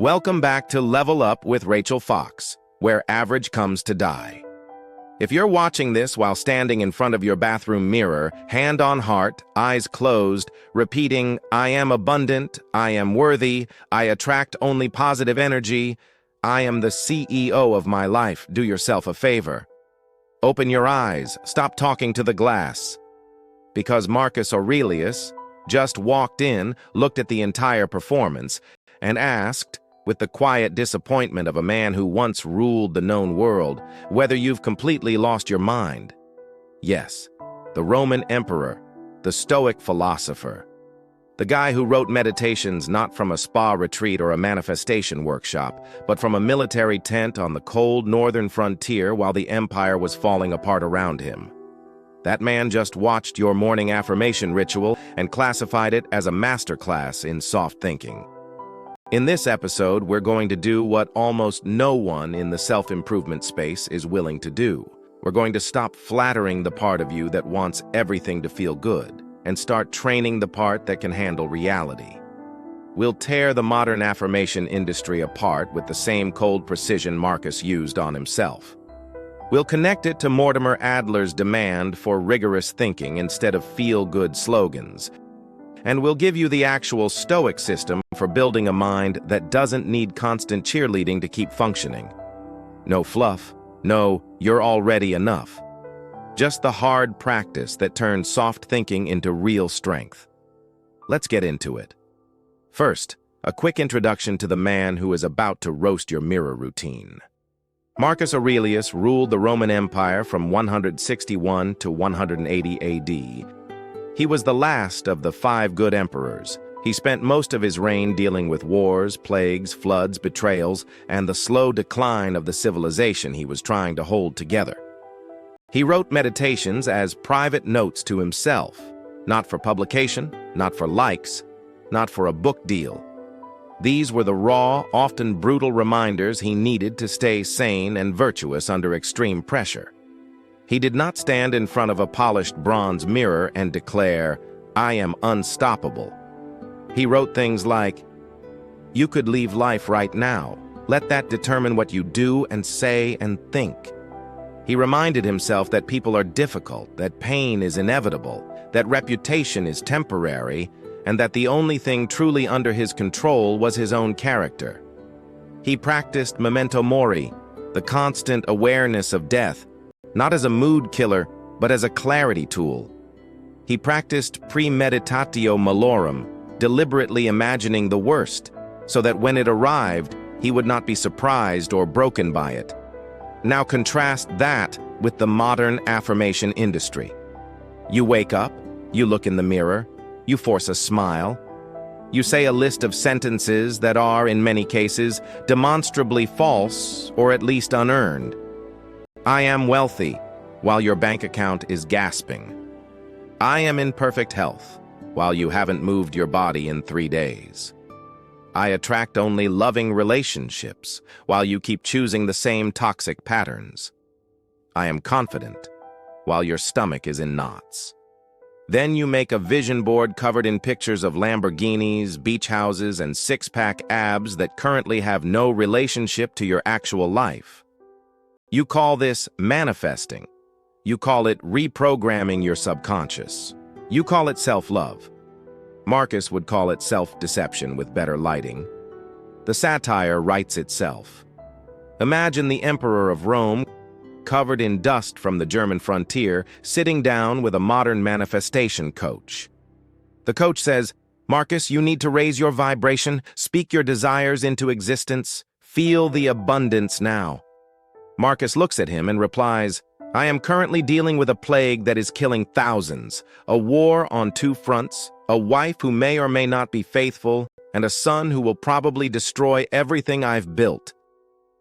Welcome back to Level Up with Rachel Fox, where average comes to die. If you're watching this while standing in front of your bathroom mirror, hand on heart, eyes closed, repeating, "I am abundant, I am worthy, I attract only positive energy, I am the CEO of my life," do yourself a favor. Open your eyes, stop talking to the glass. Because Marcus Aurelius just walked in, looked at the entire performance, and asked, with the quiet disappointment of a man who once ruled the known world, whether you've completely lost your mind. Yes, the Roman emperor, the Stoic philosopher, the guy who wrote Meditations not from a spa retreat or a manifestation workshop, but from a military tent on the cold northern frontier while the empire was falling apart around him. That man just watched your morning affirmation ritual and classified it as a masterclass in soft thinking. In this episode, we're going to do what almost no one in the self-improvement space is willing to do. We're going to stop flattering the part of you that wants everything to feel good and start training the part that can handle reality. We'll tear the modern affirmation industry apart with the same cold precision Marcus used on himself. We'll connect it to Mortimer Adler's demand for rigorous thinking instead of feel-good slogans. And we'll give you the actual Stoic system for building a mind that doesn't need constant cheerleading to keep functioning. No fluff, no, you're already enough. Just the hard practice that turns soft thinking into real strength. Let's get into it. First, a quick introduction to the man who is about to roast your mirror routine. Marcus Aurelius ruled the Roman Empire from 161 to 180 AD. He was the last of the 5 good emperors. He spent most of his reign dealing with wars, plagues, floods, betrayals, and the slow decline of the civilization he was trying to hold together. He wrote Meditations as private notes to himself, not for publication, not for likes, not for a book deal. These were the raw, often brutal reminders he needed to stay sane and virtuous under extreme pressure. He did not stand in front of a polished bronze mirror and declare, "I am unstoppable." He wrote things like, "You could leave life right now. Let that determine what you do and say and think." He reminded himself that people are difficult, that pain is inevitable, that reputation is temporary, and that the only thing truly under his control was his own character. He practiced memento mori, the constant awareness of death, not as a mood killer, but as a clarity tool. He practiced premeditatio malorum, deliberately imagining the worst, so that when it arrived, he would not be surprised or broken by it. Now contrast that with the modern affirmation industry. You wake up, you look in the mirror, you force a smile, you say a list of sentences that are, in many cases, demonstrably false or at least unearned. I am wealthy, while your bank account is gasping. I am in perfect health, while you haven't moved your body in 3 days. I attract only loving relationships, while you keep choosing the same toxic patterns. I am confident, while your stomach is in knots. Then you make a vision board covered in pictures of Lamborghinis, beach houses, and six-pack abs that currently have no relationship to your actual life. You call this manifesting. You call it reprogramming your subconscious. You call it self-love. Marcus would call it self-deception with better lighting. The satire writes itself. Imagine the emperor of Rome, covered in dust from the German frontier, sitting down with a modern manifestation coach. The coach says, "Marcus, you need to raise your vibration, speak your desires into existence, feel the abundance now." Marcus looks at him and replies, "I am currently dealing with a plague that is killing thousands, a war on 2 fronts, a wife who may or may not be faithful, and a son who will probably destroy everything I've built.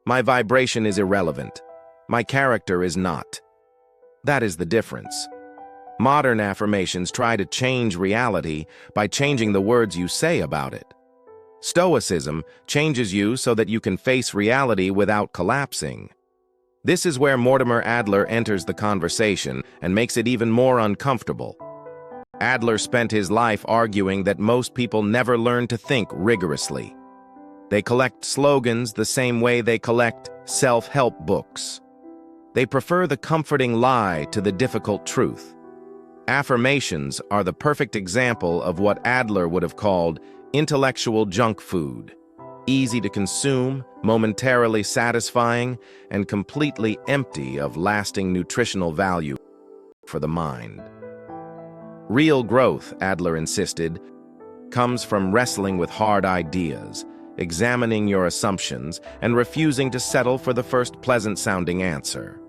My vibration is irrelevant. My character is not." That is the difference. Modern affirmations try to change reality by changing the words you say about it. Stoicism changes you so that you can face reality without collapsing. This is where Mortimer Adler enters the conversation and makes it even more uncomfortable. Adler spent his life arguing that most people never learn to think rigorously. They collect slogans the same way they collect self-help books. They prefer the comforting lie to the difficult truth. Affirmations are the perfect example of what Adler would have called intellectual junk food. Easy to consume, momentarily satisfying, and completely empty of lasting nutritional value for the mind. Real growth, Adler insisted, comes from wrestling with hard ideas, examining your assumptions, and refusing to settle for the first pleasant-sounding answer.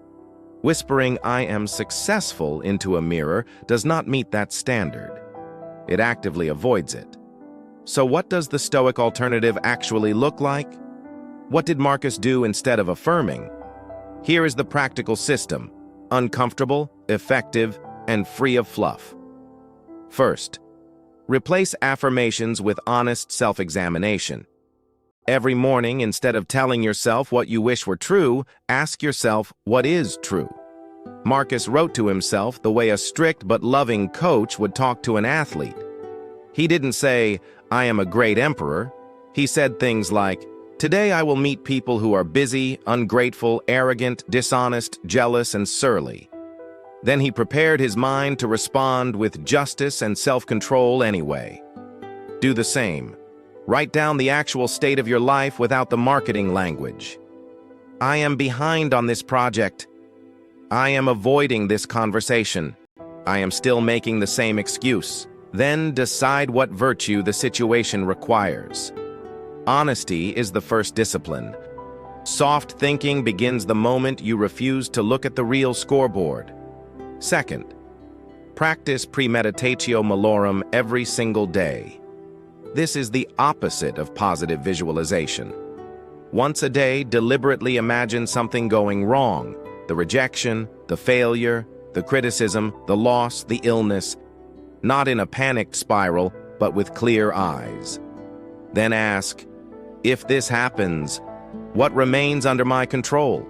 Whispering "I am successful" into a mirror does not meet that standard. It actively avoids it. So what does the Stoic alternative actually look like? What did Marcus do instead of affirming? Here is the practical system: uncomfortable, effective, and free of fluff. First, replace affirmations with honest self-examination. Every morning, instead of telling yourself what you wish were true, ask yourself what is true. Marcus wrote to himself the way a strict but loving coach would talk to an athlete. He didn't say, "I am a great emperor." He said things like, "Today I will meet people who are busy, ungrateful, arrogant, dishonest, jealous, and surly." Then he prepared his mind to respond with justice and self-control anyway. Do the same. Write down the actual state of your life without the marketing language. I am behind on this project. I am avoiding this conversation. I am still making the same excuse. Then decide what virtue the situation requires. Honesty is the first discipline. Soft thinking begins the moment you refuse to look at the real scoreboard. Second, practice premeditatio malorum every single day. This is the opposite of positive visualization. Once a day, deliberately imagine something going wrong: the rejection, the failure, the criticism, the loss, the illness, not in a panicked spiral, but with clear eyes. Then ask, if this happens, what remains under my control?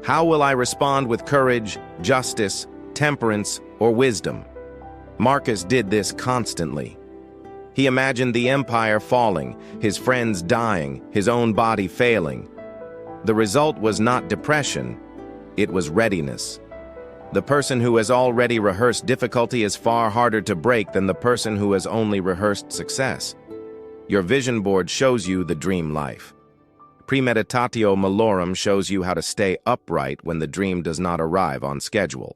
How will I respond with courage, justice, temperance, or wisdom? Marcus did this constantly. He imagined the empire falling, his friends dying, his own body failing. The result was not depression, it was readiness. The person who has already rehearsed difficulty is far harder to break than the person who has only rehearsed success. Your vision board shows you the dream life. Premeditatio malorum shows you how to stay upright when the dream does not arrive on schedule.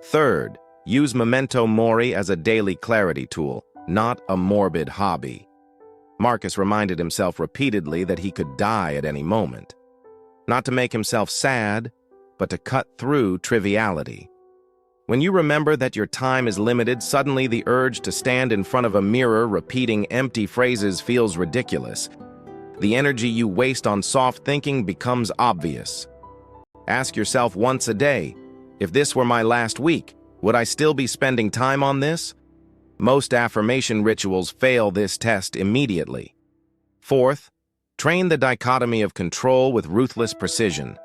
Third, use memento mori as a daily clarity tool, not a morbid hobby. Marcus reminded himself repeatedly that he could die at any moment. Not to make himself sad, but to cut through triviality. When you remember that your time is limited, suddenly the urge to stand in front of a mirror repeating empty phrases feels ridiculous. The energy you waste on soft thinking becomes obvious. Ask yourself once a day, if this were my last week, would I still be spending time on this? Most affirmation rituals fail this test immediately. Fourth, train the dichotomy of control with ruthless precision.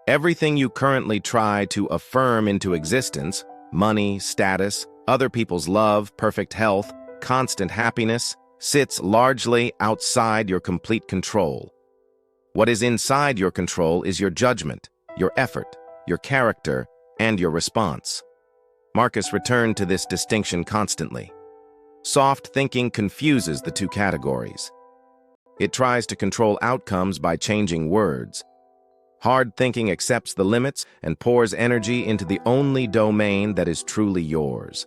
Everything you currently try to affirm into existence, money, status, other people's love, perfect health, constant happiness, sits largely outside your complete control. What is inside your control is your judgment, your effort, your character, and your response. Marcus returned to this distinction constantly. Soft thinking confuses the two categories. It tries to control outcomes by changing words. Hard thinking accepts the limits and pours energy into the only domain that is truly yours.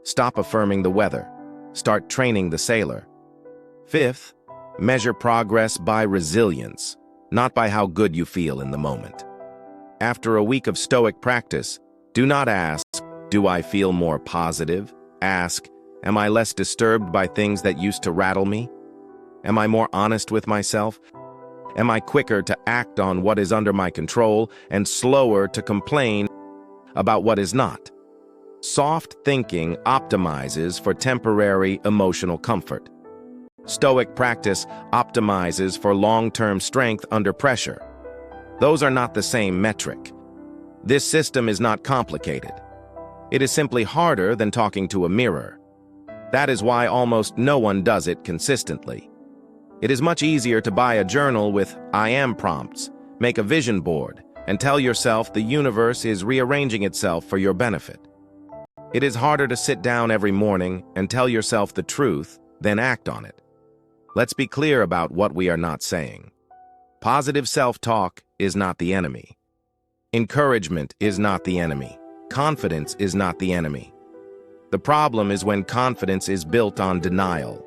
Stop affirming the weather. Start training the sailor. Fifth, measure progress by resilience, not by how good you feel in the moment. After a week of Stoic practice, do not ask, "Do I feel more positive?" Ask, "Am I less disturbed by things that used to rattle me? Am I more honest with myself? Am I quicker to act on what is under my control and slower to complain about what is not?" Soft thinking optimizes for temporary emotional comfort. Stoic practice optimizes for long-term strength under pressure. Those are not the same metric. This system is not complicated. It is simply harder than talking to a mirror. That is why almost no one does it consistently. It is much easier to buy a journal with I am prompts, make a vision board, and tell yourself the universe is rearranging itself for your benefit. It is harder to sit down every morning and tell yourself the truth than act on it. Let's be clear about what we are not saying. Positive self-talk is not the enemy. Encouragement is not the enemy. Confidence is not the enemy. The problem is when confidence is built on denial.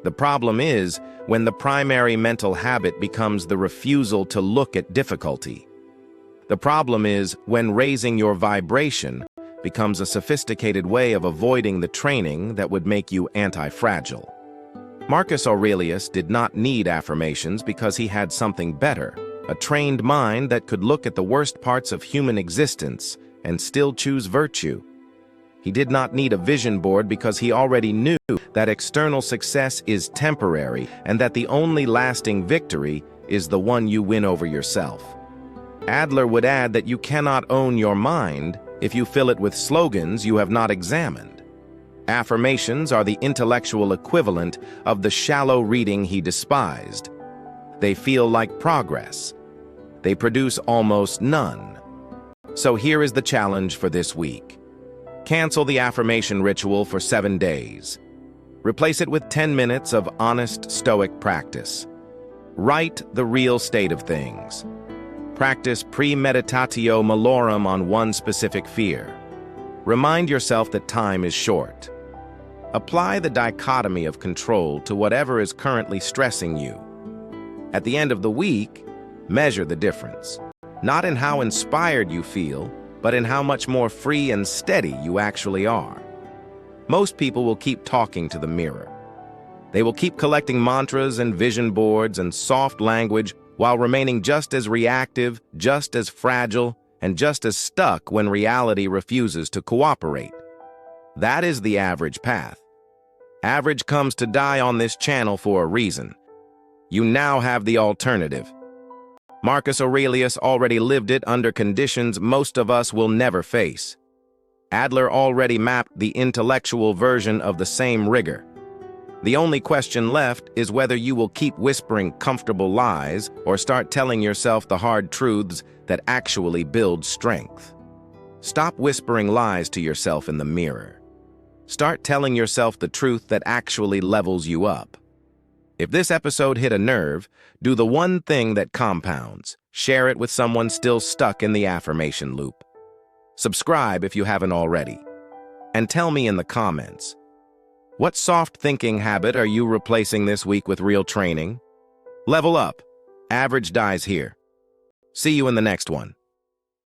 The problem is when the primary mental habit becomes the refusal to look at difficulty. The problem is when raising your vibration becomes a sophisticated way of avoiding the training that would make you anti-fragile. Marcus Aurelius did not need affirmations because he had something better, a trained mind that could look at the worst parts of human existence and still choose virtue. He did not need a vision board because he already knew that external success is temporary and that the only lasting victory is the one you win over yourself. Adler would add that you cannot own your mind if you fill it with slogans you have not examined. Affirmations are the intellectual equivalent of the shallow reading he despised. They feel like progress. They produce almost none. So here is the challenge for this week. Cancel the affirmation ritual for 7 days. Replace it with 10 minutes of honest Stoic practice. Write the real state of things. Practice premeditatio malorum on one specific fear. Remind yourself that time is short. Apply the dichotomy of control to whatever is currently stressing you. At the end of the week, measure the difference. Not in how inspired you feel, but in how much more free and steady you actually are. Most people will keep talking to the mirror. They will keep collecting mantras and vision boards and soft language while remaining just as reactive, just as fragile, and just as stuck when reality refuses to cooperate. That is the average path. Average comes to die on this channel for a reason. You now have the alternative. Marcus Aurelius already lived it under conditions most of us will never face. Adler already mapped the intellectual version of the same rigor. The only question left is whether you will keep whispering comfortable lies or start telling yourself the hard truths that actually build strength. Stop whispering lies to yourself in the mirror. Start telling yourself the truth that actually levels you up. If this episode hit a nerve, do the one thing that compounds. Share it with someone still stuck in the affirmation loop. Subscribe if you haven't already. And tell me in the comments, what soft thinking habit are you replacing this week with real training? Level up. Average dies here. See you in the next one.